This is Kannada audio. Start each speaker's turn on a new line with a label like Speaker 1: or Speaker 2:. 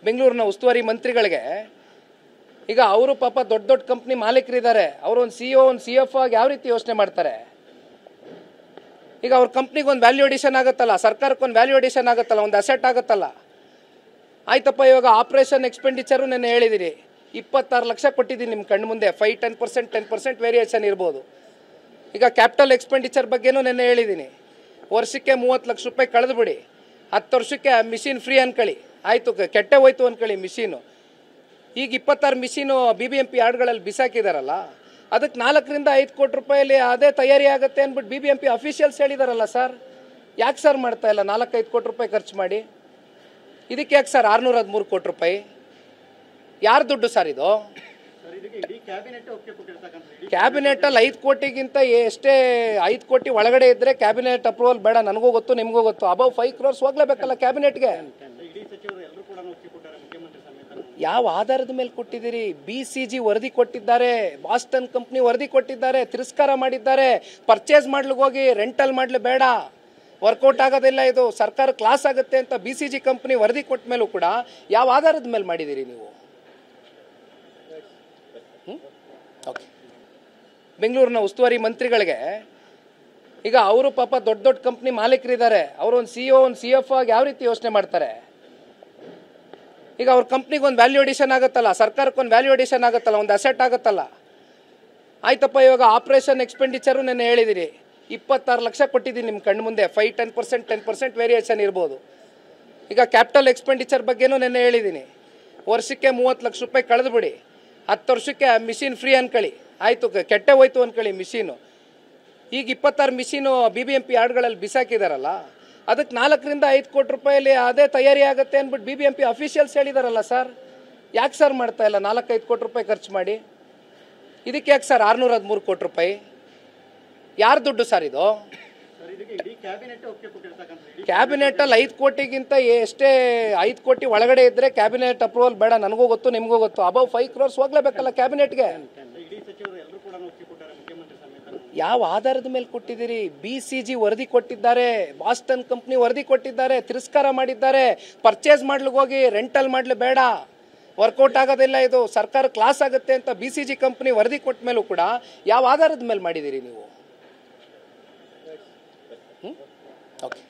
Speaker 1: ಬೆಂಗಳೂರಿನ ಉಸ್ತುವಾರಿ ಮಂತ್ರಿಗಳಿಗೆ ಈಗ ಅವರು ಪಾಪ ದೊಡ್ಡ ದೊಡ್ಡ ಕಂಪ್ನಿ ಮಾಲೀಕರಿದ್ದಾರೆ, ಅವರು ಒಂದು CEO ಒಂದು CFO ಆಗಿ ಯಾವ ರೀತಿ ಯೋಚನೆ ಮಾಡ್ತಾರೆ? ಈಗ ಅವ್ರ ಕಂಪ್ನಿಗೆ ಒಂದು ವ್ಯಾಲ್ಯೂ ಅಡಿಷನ್ ಆಗುತ್ತಲ್ಲ, ಸರ್ಕಾರಕ್ಕೆ ಒಂದು ವ್ಯಾಲ್ಯೂ ಅಡಿಷನ್ ಆಗುತ್ತಲ್ಲ, ಒಂದು ಅಸೆಟ್ ಆಗುತ್ತಲ್ಲ. ಆಯ್ತಪ್ಪ, ಇವಾಗ ಆಪರೇಷನ್ ಎಕ್ಸ್ಪೆಂಡಿಚರು ನಾನು ಹೇಳಿದಿರಿ, 26 ಲಕ್ಷ ಕೊಟ್ಟಿದ್ದೀನಿ ನಿಮ್ಮ ಕಣ್ಣು ಮುಂದೆ. 10% ವೇರಿಯೇಷನ್ ಇರ್ಬೋದು. ಈಗ ಕ್ಯಾಪಿಟಲ್ ಎಕ್ಸ್ಪೆಂಡಿಚರ್ ಬಗ್ಗೆನೂ ನಾನು ಹೇಳಿದ್ದೀನಿ, ವರ್ಷಕ್ಕೆ 30 ಲಕ್ಷ ರೂಪಾಯಿ ಕಳೆದು ಬಿಡಿ, 10 ವರ್ಷಕ್ಕೆ ಮಿಷಿನ್ ಫ್ರೀ ಅನ್ಕೊಳ್ಳಿ. ಆಯಿತು, ಕೆಟ್ಟೆ ಹೋಯ್ತು ಅನ್ಕೊಳ್ಳಿ ಮಿಷಿನು. ಈಗ 26 ಮಿಷಿನು BBMP ಯಾರ್ಡ್ಗಳಲ್ಲಿ ಬಿಸಾಕಿದಾರಲ್ಲ, ಅದಕ್ಕೆ 4 ರಿಂದ 5 ಕೋಟಿ ರೂಪಾಯಲ್ಲಿ ಅದೇ ತಯಾರಿ ಆಗುತ್ತೆ ಅಂದ್ಬಿಟ್ಟು BBMP ಅಫಿಷಿಯಲ್ಸ್ ಹೇಳಿದಾರಲ್ಲ ಸರ್. ಯಾಕೆ ಸರ್ ಮಾಡ್ತಾ ಇಲ್ಲ 4-5 ಕೋಟಿ ರೂಪಾಯಿ ಖರ್ಚು ಮಾಡಿ? ಇದಕ್ಕೆ ಯಾಕೆ ಸರ್ 613 ಕೋಟಿ ರೂಪಾಯಿ? ಯಾರ ದುಡ್ಡು ಸರ್ ಇದು? ಕ್ಯಾಬಿನೆಟಲ್ಲಿ 5 ಕೋಟಿಗಿಂತ ಎಷ್ಟೇ 5 ಕೋಟಿ ಒಳಗಡೆ ಇದ್ದರೆ ಕ್ಯಾಬಿನೆಟ್ ಅಪ್ರೂವಲ್ ಬೇಡ, ನನಗೂ ಗೊತ್ತು ನಿಮಗೂ ಗೊತ್ತು. Above 5 crores ಹೋಗ್ಲೇಬೇಕಲ್ಲ ಕ್ಯಾಬಿನೆಟ್ಗೆ. ಯಾವ ಆಧಾರದ ಮೇಲೆ ಕೊಟ್ಟಿದ್ದೀರಿ? BCG ವರದಿ ಕೊಟ್ಟಿದ್ದಾರೆ, ಬಾಸ್ಟನ್ ಕಂಪ್ನಿ ವರದಿ ಕೊಟ್ಟಿದ್ದಾರೆ, ತಿರಸ್ಕಾರ ಮಾಡಿದ್ದಾರೆ. ಪರ್ಚೇಸ್ ಮಾಡ್ಲಿಕ್ಕೆ ಹೋಗಿ ರೆಂಟಲ್ ಮಾಡ್ಲಿ ಬೇಡ, ವರ್ಕೌಟ್ ಆಗೋದಿಲ್ಲ, ಇದು ಸರ್ಕಾರ ಕ್ಲಾಸ್ ಆಗುತ್ತೆ ಅಂತ BCG ಕಂಪ್ನಿ ವರದಿ ಕೊಟ್ಟ ಮೇಲೂ ಕೂಡ ಯಾವ ಆಧಾರದ ಮೇಲೆ ಮಾಡಿದ್ದೀರಿ ನೀವು? ಓಕೆ. ಬೆಂಗಳೂರಿನ ಉಸ್ತುವಾರಿ ಮಂತ್ರಿಗಳಿಗೆ ಈಗ ಅವರು ಪಾಪ ದೊಡ್ಡ ದೊಡ್ಡ ಕಂಪ್ನಿ ಮಾಲೀಕರಿದ್ದಾರೆ, ಅವರು ಒಂದು CEO ಒಂದು CFO ಆಗಿ ಯಾವ ರೀತಿ ಯೋಚನೆ ಮಾಡ್ತಾರೆ? ಈಗ ಅವ್ರ ಕಂಪ್ನಿಗೆ ಒಂದು ವ್ಯಾಲ್ಯೂ ಅಡಿಷನ್ ಆಗುತ್ತಲ್ಲ, ಸರ್ಕಾರಕ್ಕೆ ಒಂದು ವ್ಯಾಲ್ಯೂ ಅಡಿಷನ್ ಆಗುತ್ತಲ್ಲ, ಒಂದು ಅಸೆಟ್ ಆಗುತ್ತಲ್ಲ. ಆಯ್ತಪ್ಪ, ಇವಾಗ ಆಪರೇಷನ್ ಎಕ್ಸ್ಪೆಂಡಿಚರು ನಾನು ಹೇಳಿದಿರಿ, 26 ಲಕ್ಷ ಕೊಟ್ಟಿದ್ದೀನಿ ನಿಮ್ಮ ಕಣ್ಣು ಮುಂದೆ. 10% ವೇರಿಯೇಷನ್ ಇರ್ಬೋದು. ಈಗ ಕ್ಯಾಪಿಟಲ್ ಎಕ್ಸ್ಪೆಂಡಿಚರ್ ಬಗ್ಗೆನೂ ನಾನು ಹೇಳಿದ್ದೀನಿ, ವರ್ಷಕ್ಕೆ 30 ಲಕ್ಷ ರೂಪಾಯಿ ಕಳೆದು ಬಿಡಿ, 10 ವರ್ಷಕ್ಕೆ ಮಿಷಿನ್ ಫ್ರೀ ಅನ್ಕೊಳ್ಳಿ. ಆಯಿತು, ಕೆಟ್ಟೆ ಹೋಯ್ತು ಅನ್ಕೊಳ್ಳಿ ಮಿಷಿನು. ಈಗ 26 ಮಿಷಿನು BBMP ಯಾರ್ಡ್ಗಳಲ್ಲಿ ಬಿಸಾಕಿದಾರಲ್ಲ, ಅದಕ್ಕೆ 4 ರಿಂದ 5 ಕೋಟಿ ರೂಪಾಯಲ್ಲಿ ಅದೇ ತಯಾರಿ ಆಗುತ್ತೆ ಅಂದ್ಬಿಟ್ಟು BBMP ಅಫಿಷಿಯಲ್ಸ್ ಹೇಳಿದಾರಲ್ಲ ಸರ್. ಯಾಕೆ ಸರ್ ಮಾಡ್ತಾ ಇಲ್ಲ 4-5 ಕೋಟಿ ರೂಪಾಯಿ ಖರ್ಚು ಮಾಡಿ? ಇದಕ್ಕೆ ಯಾಕೆ ಸರ್ 613 ಕೋಟಿ ರೂಪಾಯಿ? ಯಾರ ದುಡ್ಡು ಸರ್ ಇದು? ಕ್ಯಾಬಿನೆಟಲ್ಲಿ 5 ಕೋಟಿಗಿಂತ ಎಷ್ಟೇ 5 ಕೋಟಿ ಒಳಗಡೆ ಇದ್ದರೆ ಕ್ಯಾಬಿನೆಟ್ ಅಪ್ರೂವಲ್ ಬೇಡ, ನನಗೂ ಗೊತ್ತು ನಿಮಗೂ ಗೊತ್ತು. Above 5 crores ಹೋಗ್ಲೇಬೇಕಲ್ಲ ಕ್ಯಾಬಿನೆಟ್ಗೆ. ಯಾವ ಆಧಾರದ ಮೇಲೆ ಕೊಟ್ಟಿದ್ದೀರಿ? BCG ವರದಿ ಕೊಟ್ಟಿದ್ದಾರೆ, ಬಾಸ್ಟನ್ ಕಂಪ್ನಿ ವರದಿ ಕೊಟ್ಟಿದ್ದಾರೆ, ತಿರಸ್ಕಾರ ಮಾಡಿದ್ದಾರೆ. ಪರ್ಚೇಸ್ ಮಾಡ್ಲಿಕ್ಕೆ ಹೋಗಿ ರೆಂಟಲ್ ಮಾಡ್ಲಿ ಬೇಡ, ವರ್ಕೌಟ್ ಆಗೋದಿಲ್ಲ, ಇದು ಸರ್ಕಾರ ಕ್ಲಾಸ್ ಆಗುತ್ತೆ ಅಂತ BCG ಕಂಪ್ನಿ ವರದಿ ಕೊಟ್ಟ ಮೇಲೂ ಕೂಡ ಯಾವ ಆಧಾರದ ಮೇಲೆ ಮಾಡಿದ್ದೀರಿ ನೀವು? ಓಕೆ.